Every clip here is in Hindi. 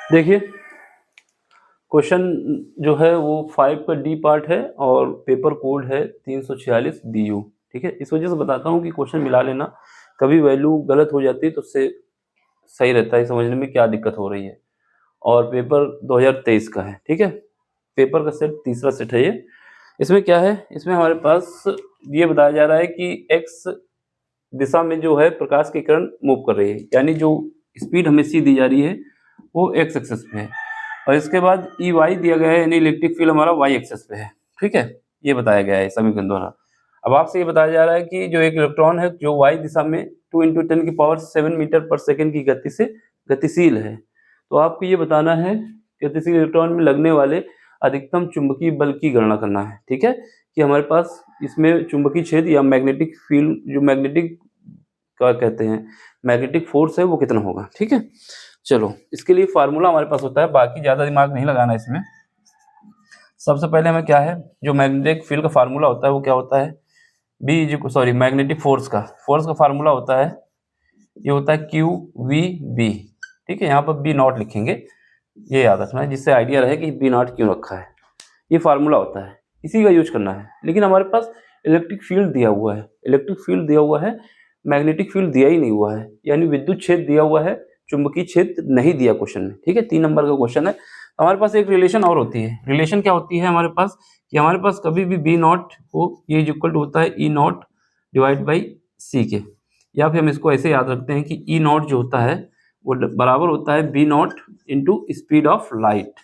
देखिए क्वेश्चन जो है वो 5 का डी पार्ट है और पेपर कोड है 346 BU। ठीक है, इस वजह से बताता हूँ कि क्वेश्चन मिला लेना, कभी वैल्यू गलत हो जाती है तो उससे सही रहता है समझने में क्या दिक्कत हो रही है। और पेपर 2023 का है। ठीक है, पेपर का सेट तीसरा सेट है ये। इसमें क्या है, इसमें हमारे पास ये बताया जा रहा है कि एक्स दिशा में जो है प्रकाश की किरण मूव कर रही है, यानी जो स्पीड हमें सी दी जा रही है वो एक्स एक्सेस पे है, और इसके बाद ई वाई दिया गया है, यानी इलेक्ट्रिक फील्ड हमारा वाई एक्सेस पे है। ठीक है, ये बताया गया है समीकरण द्वारा। अब आपसे ये बताया जा रहा है कि जो एक इलेक्ट्रॉन है जो वाई दिशा में 2 × 10⁻7 मीटर पर सेकेंड की गति से गतिशील है, तो आपको ये बताना है गतिशील इलेक्ट्रॉन में लगने वाले अधिकतम चुंबकीय बल की गणना करना है। ठीक है, कि हमारे पास इसमें चुंबकीय क्षेत्र या मैग्नेटिक फील्ड, जो मैग्नेटिक क्या कहते हैं मैग्नेटिक फोर्स है, वो कितना होगा। ठीक है, चलो इसके लिए फार्मूला हमारे पास होता है, बाकी ज़्यादा दिमाग नहीं लगाना इसमें। सबसे पहले हमें क्या है, जो मैग्नेटिक फील्ड का फार्मूला होता है वो क्या होता है, मैग्नेटिक फोर्स का फार्मूला होता है, ये होता है QVB। ठीक है, यहाँ पर B0 लिखेंगे, ये याद रखना है जिससे आइडिया रहे कि B0 क्यों रखा है। ये फार्मूला होता है, इसी का यूज करना है। लेकिन हमारे पास इलेक्ट्रिक फील्ड दिया हुआ है, मैग्नेटिक फील्ड दिया ही नहीं हुआ है, यानी विद्युत क्षेत्र दिया हुआ है, चुंबकीय क्षेत्र नहीं दिया क्वेश्चन में। ठीक है, 3 नंबर का क्वेश्चन है। हमारे पास एक रिलेशन और होती है। रिलेशन क्या होती है हमारे पास, कि हमारे पास कभी भी B0 हो, ये इक्वल टू होता है E0 डिवाइड बाई C के, या फिर हम इसको ऐसे याद रखते हैं कि E0 जो होता है वो बराबर होता है B0 into speed of light.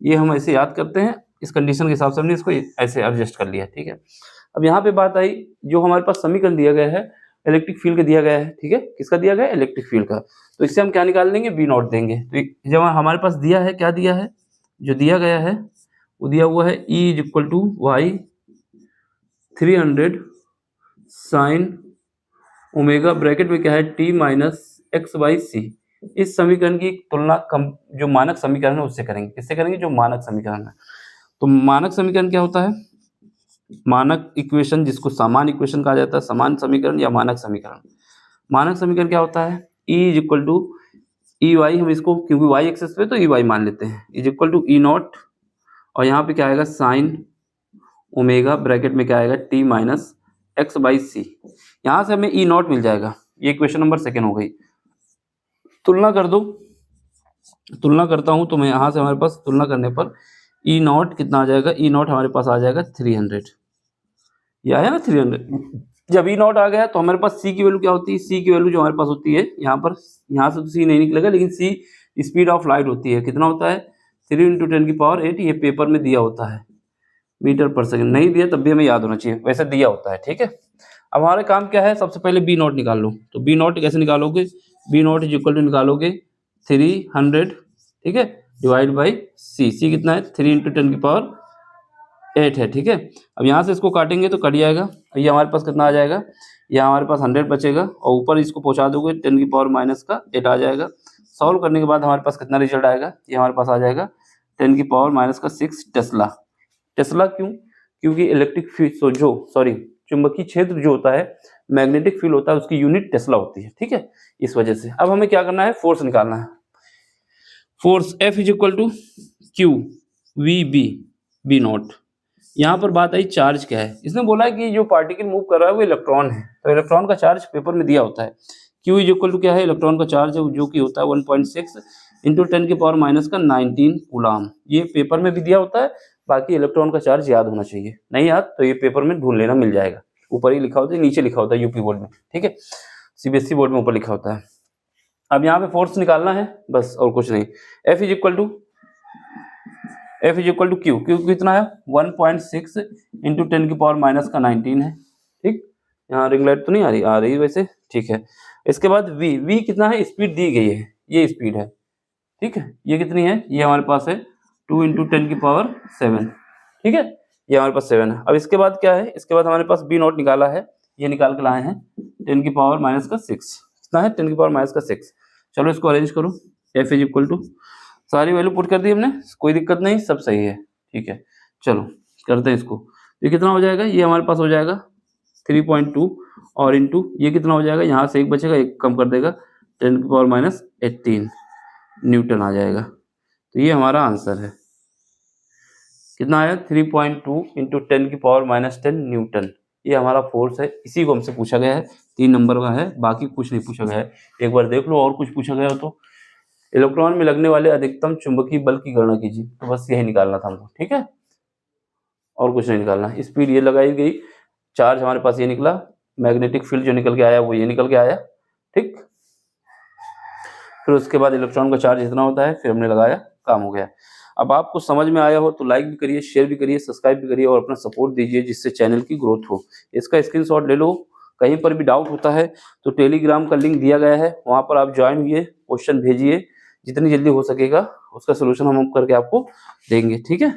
ये हम ऐसे याद करते हैं, इस कंडीशन के हिसाब से हमने इसको ऐसे एडजस्ट कर लिया। ठीक है, अब यहाँ पे बात आई, जो हमारे पास समीकरण दिया गया है इलेक्ट्रिक फील्ड का दिया गया है। ठीक है, किसका दिया गया है, इलेक्ट्रिक फील्ड का। तो इससे हम क्या निकाल लेंगे, B0 देंगे। तो जब हमारे पास दिया है, क्या दिया है, जो दिया गया है वो दिया हुआ है E equal to Y 300 sine omega, bracket में क्या है T minus X by C. इस समीकरण की तुलना जो मानक समीकरण है उससे करेंगे। किससे करेंगे, जो मानक समीकरण है। तो मानक समीकरण क्या होता है, मानक इक्वेशन, जिसको सामान्य इक्वेशन कहा जाता है, सामान्य समीकरण या मानक समीकरण। मानक समीकरण क्या होता है, E is equal to E Y, हम इसको क्योंकि वाई एक्सेस पे तो ई वाई मान लेते हैं, इज इक्वल टू E0, और यहाँ पे क्या आएगा साइन ओमेगा, ब्रैकेट में क्या आएगा T माइनस एक्स बाई सी। यहाँ से हमें E0 मिल जाएगा। ये क्वेश्चन नंबर 2 हो गई। तुलना कर दो, तुलना करता हूँ तो मैं यहाँ से हमारे पास तुलना करने पर E0 कितना आ जाएगा, E0 हमारे पास आ जाएगा 300, ये आया ना 300। जब E0 आ गया तो हमारे पास C की वैल्यू क्या होती है, C की वैल्यू जो हमारे पास होती है यहाँ पर, यहाँ से तो C नहीं निकलेगा, लेकिन C स्पीड ऑफ लाइट होती है, कितना होता है 3 × 10⁸। ये पेपर में दिया होता है मीटर पर सेकंड, नहीं दिया तब भी हमें याद होना चाहिए, वैसे दिया होता है। ठीक है, अब हमारे काम क्या है, सबसे पहले B0 निकाल लो। तो B0 कैसे निकालोगे, B0 इज इक्वल टू निकालोगे 300, ठीक है, डिवाइड बाई C। C कितना है, 3 × 10⁸ है। ठीक है, अब यहाँ से इसको काटेंगे तो कट जाएगा, ये हमारे पास कितना आ जाएगा, ये हमारे पास 100 बचेगा, और ऊपर इसको पहुँचा दोगे 10⁻⁻8 आ जाएगा। सॉल्व करने के बाद हमारे पास कितना रिजल्ट आएगा, ये हमारे पास आ जाएगा 10⁻⁻6 टेस्ला। टेस्ला क्यों, क्योंकि इलेक्ट्रिक फील्ड चुंबकीय क्षेत्र जो होता है, मैग्नेटिक फील्ड होता है, उसकी यूनिट टेस्ला होती है। ठीक है, इस वजह से अब हमें क्या करना है, फोर्स निकालना है। Force F is equal to QVB B0। यहाँ पर बात आई चार्ज क्या है, इसने बोला है कि जो पार्टिकल मूव कर रहा है वो इलेक्ट्रॉन है, तो इलेक्ट्रॉन का चार्ज पेपर में दिया होता है। Q इज इक्वल टू क्या है, इलेक्ट्रॉन का चार्ज है जो कि होता है 1.6 × 10⁻⁻19 कूलाम। ये पेपर में भी दिया होता है, बाकी इलेक्ट्रॉन का चार्ज याद होना चाहिए, नहीं याद तो ये पेपर में ढूंढ लेना, मिल जाएगा। ऊपर ही लिखा होता है, नीचे लिखा होता है यूपी बोर्ड में। ठीक है, CBSE बोर्ड में ऊपर लिखा होता है। अब यहाँ पे फोर्स निकालना है बस, और कुछ नहीं। F is equal to Q कितना है 1.6 × 10⁻⁻19 है। ठीक, यहाँ रिंग लाइट तो नहीं आ रही वैसे, ठीक है। इसके बाद V कितना है, स्पीड दी गई है, ये स्पीड है। ठीक है, ये कितनी है, ये हमारे पास है 2 × 10⁷। ठीक है, ये हमारे पास 7 है। अब इसके बाद क्या है, इसके बाद हमारे पास B0 निकाला है, ये निकाल के लाए हैं 10⁻⁻6, कितना है 10⁻⁻6। चलो इसको अरेंज करो। F इज इक्वल टू, सारी वैल्यू पुट कर दी हमने, कोई दिक्कत नहीं, सब सही है। ठीक है, चलो करते हैं इसको। ये कितना हो जाएगा, ये हमारे पास हो जाएगा 3.2, और इंटू ये कितना हो जाएगा, यहाँ से 1 बचेगा, 1 कम कर देगा 10⁻18 न्यूटन आ जाएगा। तो ये हमारा आंसर है। कितना आया 3.2 इंटू 10⁻⁻10 न्यूटन। ये हमारा फोर्स है, इसी को हमसे पूछा गया है, 3 नंबर का है, बाकी कुछ नहीं पूछा गया है। एक बार देख लो और कुछ पूछा गया हो तो। इलेक्ट्रॉन में लगने वाले अधिकतम चुंबकीय बल की गणना कीजिए। तो बस यही निकालना था हमको, ठीक है, और कुछ नहीं निकालना। स्पीड ये लगाई गई, चार्ज हमारे पास ये निकला, मैग्नेटिक फील्ड जो निकल के आया वो ये निकल के आया, ठीक। फिर उसके बाद इलेक्ट्रॉन का चार्ज इतना होता है, फिर हमने लगाया, काम हो गया। अब आपको समझ में आया हो तो लाइक भी करिए, शेयर भी करिए, सब्सक्राइब भी करिए और अपना सपोर्ट दीजिए, जिससे चैनल की ग्रोथ हो। इसका स्क्रीनशॉट ले लो। कहीं पर भी डाउट होता है तो टेलीग्राम का लिंक दिया गया है, वहाँ पर आप ज्वाइन हुइए, क्वेश्चन भेजिए, जितनी जल्दी हो सकेगा उसका सोल्यूशन हम करके आपको देंगे, ठीक है।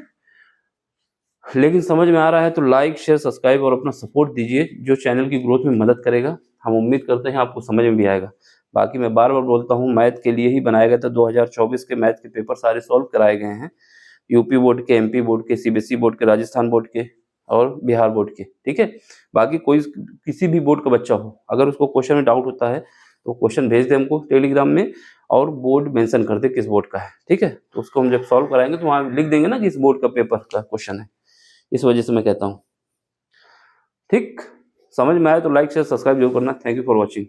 लेकिन समझ में आ रहा है तो लाइक शेयर सब्सक्राइब और अपना सपोर्ट दीजिए, जो चैनल की ग्रोथ में मदद करेगा। हम उम्मीद करते हैं आपको समझ में भी आएगा। बाकी मैं बार बार बोलता हूँ, मैथ के लिए ही बनाया गया था। 2024 के मैथ के पेपर सारे सॉल्व कराए गए हैं, यूपी बोर्ड के, एमपी बोर्ड के, सीबीएसई बोर्ड के, राजस्थान बोर्ड के और बिहार बोर्ड के, ठीक है। बाकी कोई किसी भी बोर्ड का बच्चा हो, अगर उसको क्वेश्चन में डाउट होता है तो क्वेश्चन भेज दे हमको टेलीग्राम में, और बोर्ड मेंशन कर दे किस बोर्ड का है, ठीक है। तो उसको हम जब सॉल्व कराएंगे तो वहाँ लिख देंगे ना कि इस बोर्ड का पेपर का क्वेश्चन है, इस वजह से मैं कहता हूँ, ठीक। समझ में आए तो लाइक शेयर सब्सक्राइब जरूर करना। Thank you for watching.